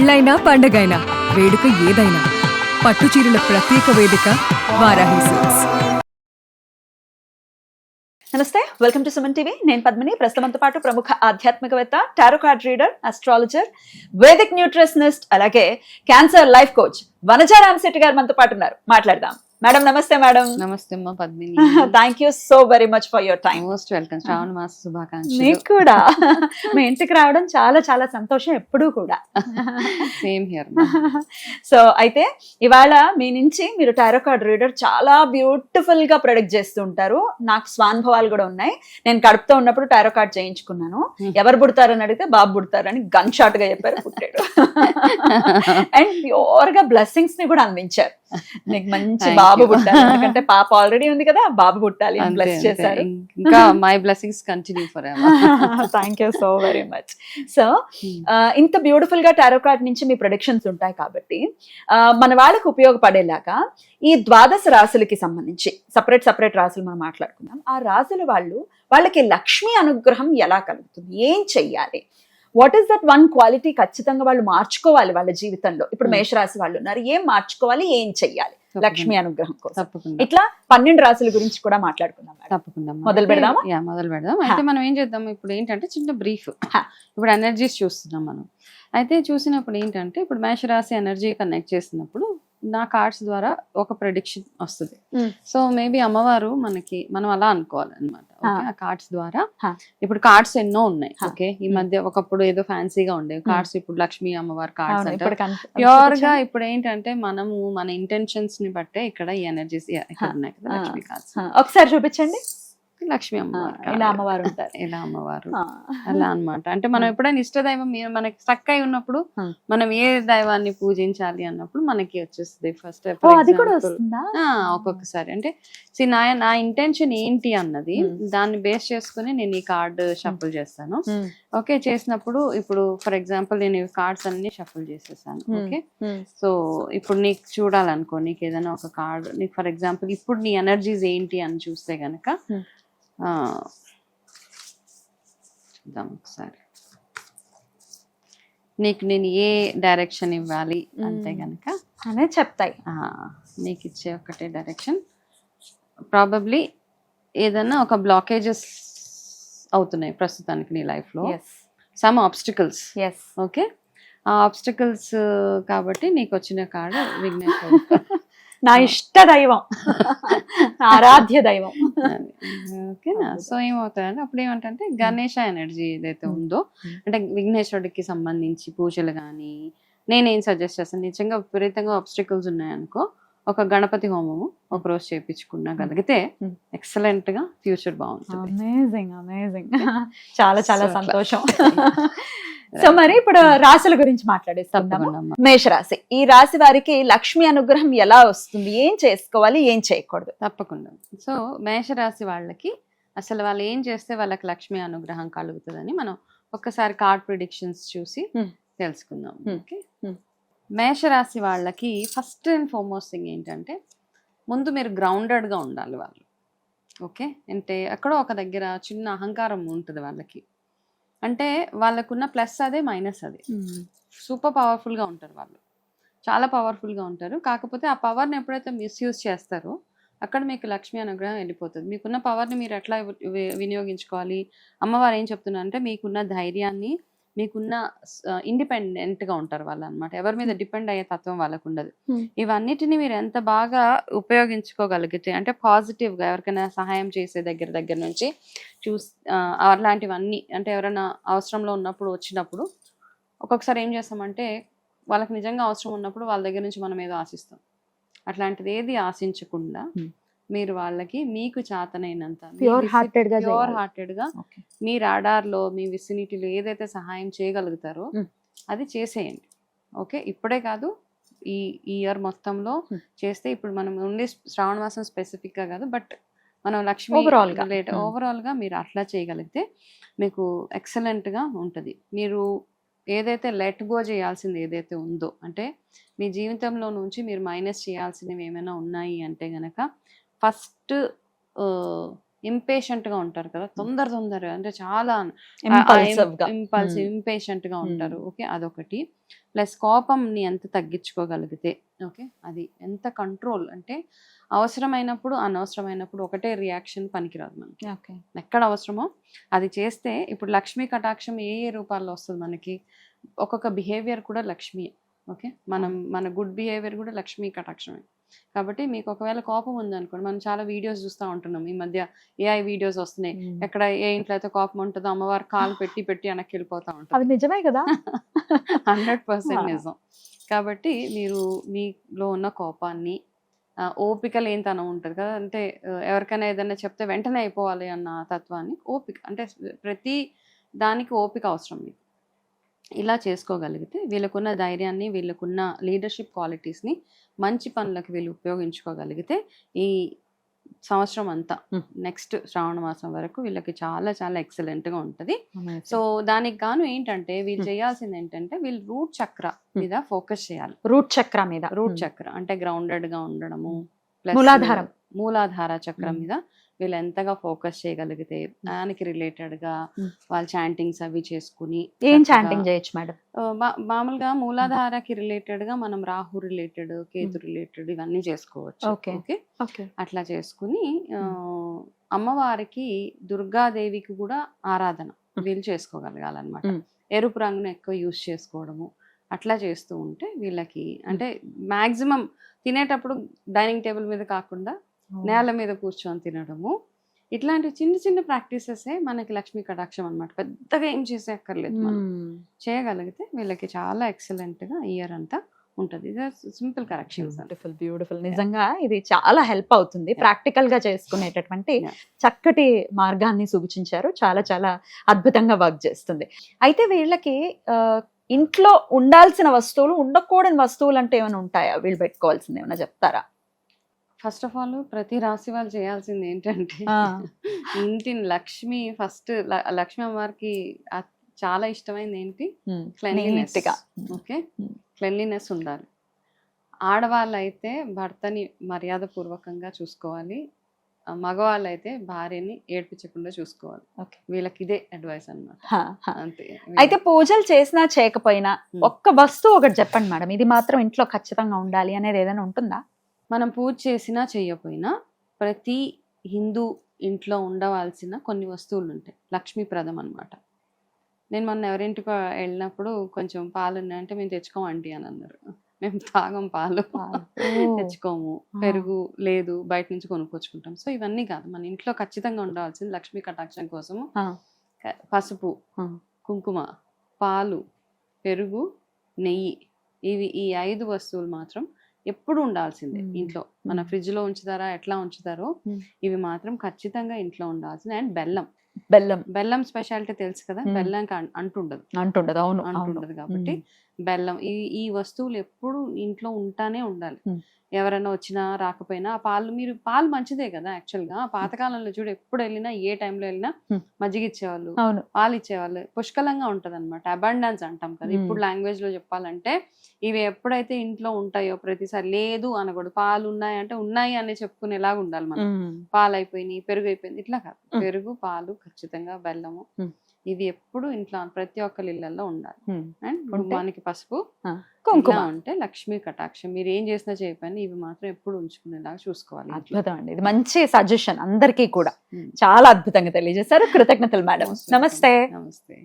పెళ్ళైనా పండగైనా వేడుక ఏదైనా పట్టు చీరల ప్రత్యేక వేదిక వారాహి సిల్క్స్. నమస్తే, వెల్కమ్ టు సుమన్ టీవీ. నేను పద్మిని. ప్రస్తుతంతో పాటు ప్రముఖ ఆధ్యాత్మికవేత్త, tarot card reader, astrologer, vedic nutritionist, అలాగే cancer life coach Vanaja Ramasetti గారు మనతో పాటు ఉన్నారు. మాట్లాడదాం. మేడం నమస్తే. మేడం నమస్తే అమ్మా Padmini. Thank you so very much for your time. Most welcome. శ్రావణ మాస శుభాకాంక్షలు. మీకు కూడా మీ ఇంటికి రావడం చాలా చాలా సంతోషం ఎప్పుడూ కూడా. Same here. సో అయితే ఇవాళ మీ నుంచి మీరు టారో కార్డ్ రీడర్ చాలా బ్యూటిఫుల్ గా ప్రొడక్ట్ చేస్తూ ఉంటారు. నాకు స్వానుభవాలు కూడా ఉన్నాయి. నేను కడుపుతో ఉన్నప్పుడు టారో కార్డ్ చేయించుకున్నాను. ఎవరు పుడతారని అడిగితే బాబు పుడతారని గన్ షాట్ గా చెప్పారు, పుట్టాడు. అండ్ ప్యూర్ గా బ్లెస్సింగ్స్ ని కూడా అందించారు. నీకు మంచి బాబు పుట్టాలి, ఎందుకంటే పాప ఆల్రెడీ ఉంది కదా, బాబు పుట్టాలి అని బ్లెస్ చేశారు. ఇంకా my blessings continue for ever. Thank you so very much. So ఇంత బ్యూటిఫుల్ గా టారో కార్డ్ నుంచి మీ ప్రొడిక్షన్స్ ఉంటాయి కాబట్టి మన వాళ్ళకి ఉపయోగపడేలాగా ఈ ద్వాదశ రాశులకి సంబంధించి సపరేట్ రాశులు మనం మాట్లాడుకుందాం. ఆ రాశుల వాళ్ళకి లక్ష్మీ అనుగ్రహం ఎలా కలుగుతుంది, ఏం చెయ్యాలి, what is that one quality ఖచ్చితంగా వాళ్ళు మార్చుకోవాలి వాళ్ళ జీవితంలో. ఇప్పుడు మేషరాశి వాళ్ళు ఉన్నారు, ఏం మార్చుకోవాలి, ఏం చెయ్యాలి లక్ష్మీ అనుగ్రహం కోసం. ఇట్లా 12 రాశుల గురించి కూడా మాట్లాడుకుందాం. తప్పకుండా మొదలు పెడదామా? మొదలు పెడదాం. అయితే మనం ఏం చేద్దాం, ఇప్పుడు ఏంటంటే చిన్న బ్రీఫ్. ఇప్పుడు ఎనర్జీస్ చూస్తున్నాం మనం. అయితే చూసినప్పుడు ఏంటంటే ఇప్పుడు మేషరాశి ఎనర్జీ కనెక్ట్ చేసినప్పుడు నా కార్డ్స్ ద్వారా ఒక ప్రెడిక్షన్ వస్తుంది. సో మేబీ అమ్మవారు మనం అలా అనుకోవాలి అనమాట. ఆ కార్డ్స్ ద్వారా ఇప్పుడు కార్డ్స్ ఎన్నో ఉన్నాయి. ఓకే, ఈ మధ్య ఒకప్పుడు ఏదో ఫ్యాన్సీగా ఉండేవి కార్డ్స్, ఇప్పుడు లక్ష్మీ అమ్మవారి కార్డ్స్ అంటే ప్యూర్ గా ఇప్పుడు ఏంటంటే మనము మన ఇంటెన్షన్స్ ని బట్టే ఇక్కడ ఈ ఎనర్జీస్ ఇక్కడ ఉన్నాయి కదా. లక్ష్మీ కార్డ్స్ ఒకసారి చూపించండి. లక్ష్మీ అమ్మవారు, ఇలా అమ్మవారు ఉంటారు, ఇలా అమ్మవారు అలా అనమాట. అంటే మనం ఎప్పుడైనా ఇష్టదైవం మనకి స్టక్ అయి ఉన్నప్పుడు మనం ఏ దైవాన్ని పూజించాలి అన్నప్పుడు మనకి వచ్చేస్తుంది ఫస్ట్. ఒక్కొక్కసారి అంటే నా ఇంటెన్షన్ ఏంటి అన్నది దాన్ని బేస్ చేసుకుని నేను ఈ కార్డ్ షఫుల్ చేస్తాను. ఓకే, చేసినప్పుడు ఇప్పుడు ఫర్ ఎగ్జాంపుల్ నేను ఈ కార్డ్స్ అన్ని షఫుల్ చేసేసాను. ఓకే, సో ఇప్పుడు నీకు చూడాలనుకో, నీకు ఏదైనా ఒక కార్డ్, నీకు ఫర్ ఎగ్జాంపుల్ ఇప్పుడు నీ ఎనర్జీస్ ఏంటి అని చూస్తే గనక చూద్దాం ఒకసారి. నీకు నేను ఏ డైరెక్షన్ ఇవ్వాలి అంటే గనక అనే చెప్తాయి. నీకు ఇచ్చే ఒకటే డైరెక్షన్. ప్రాబబ్లీ ఏదైనా ఒక బ్లాకేజెస్ అవుతున్నాయి ప్రస్తుతానికి నీ లైఫ్ లో, సమ్ ఆబ్స్టికల్స్. ఓకే, ఆ ఆబ్స్టికల్స్ కాబట్టి నీకు వచ్చిన కార్డు విఘ్నేశ్వరుడు, నా ఇష్ట దైవం, ఆరాధ్య దైవం. ఓకేనా? సో ఏమవుతాయంటే అప్పుడు ఏమంటే గణేష ఎనర్జీ ఏదైతే ఉందో, అంటే విఘ్నేశ్వరుడికి సంబంధించి పూజలు కానీ నేనేం సజెస్ట్ చేస్తాను, నిజంగా విపరీతంగా ఆబ్స్టికల్స్ ఉన్నాయనుకో ఒక గణపతి హోమము ఒక రోజు చేయించుకున్నగలిగితే ఎక్సలెంట్ గా ఫ్యూచర్ బాగుంటుంది. Amazing amazing. చాలా చాలా సంతోషం. సో మరి ఇప్పుడు రాశుల గురించి మాట్లాడేస్తాం. మేషరాశి, ఈ రాశి వారికి లక్ష్మీ అనుగ్రహం ఎలా వస్తుంది, ఏం చేసుకోవాలి, ఏం చేయకూడదు? తప్పకుండా. సో మేషరాశి వాళ్ళకి అసలు వాళ్ళు ఏం చేస్తే వాళ్ళకి లక్ష్మీ అనుగ్రహం కలుగుతుందని మనం ఒక్కసారి కార్డ్ ప్రిడిక్షన్స్ చూసి తెలుసుకుందాం. ఓకే, మేషరాశి వాళ్ళకి ఫస్ట్ అండ్ ఫార్మోస్ట్ థింగ్ ఏంటంటే ముందు మీరు గ్రౌండెడ్గా ఉండాలి వాళ్ళు. ఓకే, అంటే అక్కడ ఒక దగ్గర చిన్న అహంకారం ఉంటుంది వాళ్ళకి. అంటే వాళ్ళకున్న ప్లస్ అదే, మైనస్ అదే. సూపర్ పవర్ఫుల్గా ఉంటారు వాళ్ళు, చాలా పవర్ఫుల్గా ఉంటారు. కాకపోతే ఆ పవర్ని ఎప్పుడైతే మిస్యూజ్ చేస్తారో అక్కడ మీకు లక్ష్మీ అనుగ్రహం వెళ్ళిపోతుంది. మీకున్న పవర్ని మీరు ఎట్లా వినియోగించుకోవాలి, అమ్మవారు ఏం చెప్తున్నారు అంటే మీకున్న ధైర్యాన్ని, మీకున్న ఇండిపెండెంట్గా ఉంటారు వాళ్ళు అనమాట. ఎవరి మీద డిపెండ్ అయ్యే తత్వం వాళ్ళకు ఉండదు. ఇవన్నిటిని మీరు ఎంత బాగా ఉపయోగించుకోగలిగితే, అంటే పాజిటివ్గా ఎవరికైనా సహాయం చేసే దగ్గర నుంచి అలాంటివన్నీ, అంటే ఎవరైనా అవసరంలో ఉన్నప్పుడు వచ్చినప్పుడు ఒక్కొక్కసారి ఏం చేస్తామంటే వాళ్ళకి నిజంగా అవసరం ఉన్నప్పుడు వాళ్ళ దగ్గర నుంచి మనం ఏదో ఆశిస్తాం. అట్లాంటిది ఏది ఆశించకుండా మీరు వాళ్ళకి మీకు చేతనైనంత ప్యూర్ హార్టెడ్ గా మీ రాడార్లో, మీ విసినిటీలో ఏదైతే సహాయం చేయగలుగుతారో అది చేసేయండి. ఓకే, ఇప్పుడే కాదు, ఈ ఇయర్ మొత్తంలో చేస్తే, ఇప్పుడు మనం ఓన్లీ శ్రావణ మాసం స్పెసిఫిక్ గా కాదు, బట్ మనం లక్ష్మీ ఓవరాల్ గా మీరు అట్లా చేయగలిగితే మీకు ఎక్సలెంట్ గా ఉంటుంది. మీరు ఏదైతే లెట్ గో చేయాల్సింది ఏదైతే ఉందో, అంటే మీ జీవితంలో నుంచి మీరు మైనస్ చేయాల్సినవి ఏమైనా ఉన్నాయి అంటే గనక ఫస్ట్ ఇంపేషెంట్ గా ఉంటారు కదా, తొందరగా అంటే చాలా Impulsive గా. ఇంపల్సివ్ ఇంపేషెంట్ గా ఉంటారు. ఓకే, అదొకటి. ప్లస్ కోపంని ఎంత తగ్గించుకోగలిగితే, ఓకే, అది ఎంత కంట్రోల్ అంటే అవసరమైనప్పుడు అనవసరమైనప్పుడు ఒకటే రియాక్షన్ పనికిరాదు మనకి. ఓకే. ఎక్కడ అవసరమో అది చేస్తే, ఇప్పుడు లక్ష్మీ కటాక్షం ఏ ఏ రూపాల్లో వస్తుంది మనకి, ఒక్కొక్క బిహేవియర్ కూడా లక్ష్మి. ఓకే, మన గుడ్ బిహేవియర్ కూడా లక్ష్మీ కటాక్షమే. కాబట్టి మీకు ఒకవేళ కోపం ఉందనుకోండి, మనం చాలా వీడియోస్ చూస్తూ ఉంటున్నాం ఈ మధ్య, ఏఐ వీడియోస్ వస్తున్నాయి, ఎక్కడ ఏ ఇంట్లో అయితే కోపం ఉంటుందో అమ్మవారు కాలు పెట్టి వెనక్కి వెళ్ళిపోతా ఉంటుంది. అది నిజమే కదా. 100% నిజం. కాబట్టి మీరు మీలో ఉన్న కోపాన్ని, ఓపిక లేనితనం ఉంటుంది కదా, అంటే ఎవరికైనా ఏదైనా చెప్తే వెంటనే అయిపోవాలి అన్న తత్వాన్ని, ఓపిక అంటే ప్రతి దానికి ఓపిక అవసరం మీకు. ఇలా చేసుకోగలిగితే వీళ్ళకున్న ధైర్యాన్ని, వీళ్ళకున్న లీడర్షిప్ క్వాలిటీస్ని మంచి పనులకు వీళ్ళు ఉపయోగించుకోగలిగితే ఈ సంవత్సరం అంతా నెక్స్ట్ శ్రావణ మాసం వరకు వీళ్ళకి చాలా చాలా ఎక్సలెంట్గా ఉంటుంది. సో దానికి గాను ఏంటంటే వీళ్ళు చేయాల్సింది ఏంటంటే, వీళ్ళు రూట్ చక్ర మీద ఫోకస్ చేయాలి. రూట్ చక్ర మీద, రూట్ చక్ర అంటే గ్రౌండెడ్గా ఉండడము, మూలాధార చక్రం మీద వీళ్ళు ఎంతగా ఫోకస్ చేయగలిగితే దానికి రిలేటెడ్గా వాళ్ళు చాంటింగ్స్ అవి చేసుకుని. ఏం చాంటింగ్ చేయొచ్చు మేడం? మామూలుగా మూలాధారకి రిలేటెడ్గా మనం రాహు రిలేటెడ్, కేతు రిలేటెడ్ ఇవన్నీ చేసుకోవచ్చు. ఓకే, అట్లా చేసుకుని అమ్మవారికి, దుర్గాదేవికి కూడా ఆరాధన వీళ్ళు చేసుకోగలగాలన్నమాట. ఎరుపు రంగును ఎక్కువ యూజ్ చేసుకోవడము, అట్లా చేస్తూ ఉంటే వీళ్ళకి అంటే మాక్సిమం తినేటప్పుడు డైనింగ్ టేబుల్ మీద కాకుండా నేల మీద కూర్చొని తినడము, ఇట్లాంటి చిన్న చిన్న ప్రాక్టీసెసే మనకి లక్ష్మీ కటాక్షం అన్నమాట. పెద్దగా ఏం చేసే అక్కర్లేదు, మనం చేయగలిగితే వీళ్ళకి చాలా ఎక్సలెంట్గా ఇయర్ అంతా ఉంటుంది. ఇది సింపుల్ కరెక్షన్స్. బ్యూటిఫుల్. నిజంగా ఇది చాలా హెల్ప్ అవుతుంది. ప్రాక్టికల్ గా చేసుకునేటటువంటి చక్కటి మార్గాన్ని సూచించారు. చాలా చాలా అద్భుతంగా వర్క్ చేస్తుంది. అయితే వీళ్ళకి ఇంట్లో ఉండాల్సిన వస్తువులు, ఉండకూడని వస్తువులు అంటే ఏమైనా ఉంటాయా? వీళ్ళు పెట్టుకోవాల్సింది ఏమైనా చెప్తారా? ఫస్ట్ ఆఫ్ ఆల్ ప్రతి రాశి వాళ్ళు చేయాల్సింది ఏంటంటే, ఇంటిని లక్ష్మి ఫస్ట్ లక్ష్మీ అమ్మవారికి చాలా ఇష్టమైనది ఏంటి? క్లెన్లీనెస్. ఓకే, క్లెన్లీనెస్ ఉండాలి. ఆడవాళ్ళు అయితే భర్తని మర్యాద పూర్వకంగా చూసుకోవాలి, మగవాళ్ళు అయితే భార్యని ఏడ్పించకుండా చూసుకోవాలి. వీళ్ళకి ఇదే అడ్వైస్ అన్నమాట. అంతే. అయితే పూజలు చేసినా చేయకపోయినా ఒక్క వస్తువు ఒకటి చెప్పండి మేడం, ఇది మాత్రం ఇంట్లో ఖచ్చితంగా ఉండాలి అనేది ఏదైనా ఉంటుందా? మనం పూజ చేసినా చేయకపోయినా ప్రతి హిందూ ఇంట్లో ఉండవలసిన కొన్ని వస్తువులు ఉంటాయి, లక్ష్మీప్రదం అన్నమాట. నేను మొన్న ఎవరింటికి వెళ్ళినప్పుడు కొంచెం పాలు ఉన్నాయంటే, మేము తెచ్చుకోమండి అని అన్నారు. మేము తాగం పాలు, తెచ్చుకోము. పెరుగు లేదు, బయట నుంచి కొనుక్కొచ్చుకుంటాం. సో ఇవన్నీ కాదు, మన ఇంట్లో ఖచ్చితంగా ఉండవలసింది లక్ష్మీ కటాక్షం కోసము పసుపు, కుంకుమ, పాలు, పెరుగు, నెయ్యి, ఈ 5 వస్తువులు మాత్రం ఎప్పుడు ఉండాల్సిందే ఇంట్లో. మన ఫ్రిడ్జ్ లో ఉంచుతారా, ఎట్లా ఉంచుతారో, ఇవి మాత్రం ఖచ్చితంగా ఇంట్లో ఉండాల్సిందే. అండ్ బెల్లం స్పెషాలిటీ తెలుసు కదా, బెల్లంకి అంటుండదు. అవును, అంటుండదు. కాబట్టి బెల్లం, ఈ వస్తువులు ఎప్పుడు ఇంట్లో ఉంటానే ఉండాలి. ఎవరైనా వచ్చినా రాకపోయినా పాలు మంచిదే కదా యాక్చువల్గా. పాతకాలంలో చూడు, ఎప్పుడు వెళ్ళినా ఏ టైంలో వెళ్ళినా మజ్జిగ ఇచ్చేవాళ్ళు, పాలు ఇచ్చేవాళ్ళు. పుష్కలంగా ఉంటది అనమాట, అబండెన్స్ అంటాం కదా ఇప్పుడు లాంగ్వేజ్ లో చెప్పాలంటే. ఇవి ఎప్పుడైతే ఇంట్లో ఉంటాయో ప్రతిసారి లేదు అనకూడదు. పాలు ఉన్నాయంటే ఉన్నాయి అని చెప్పుకునేలాగా ఉండాలి మనం. పాలు అయిపోయినాయి, పెరుగు అయిపోయింది, ఇట్లా కాదు. పెరుగు, పాలు, ఖచ్చితంగా బెల్లము, ఇవి ఎప్పుడు ఇంట్లో ప్రతి ఒక్కరి ఇళ్లలో ఉండాలి. అండ్ గుమ్మానికి పసుపు, కుంకుమ ఉంటే లక్ష్మీ కటాక్షం. మీరు ఏం చేసినా చేయకపోయినా ఇవి మాత్రం ఎప్పుడు ఉంచుకునేలాగా చూసుకోవాలి. అద్భుతం అండి, ఇది మంచి సజెషన్ అందరికీ కూడా. చాలా అద్భుతంగా తెలియజేశారు. కృతజ్ఞతలు మేడం. నమస్తే. నమస్తే.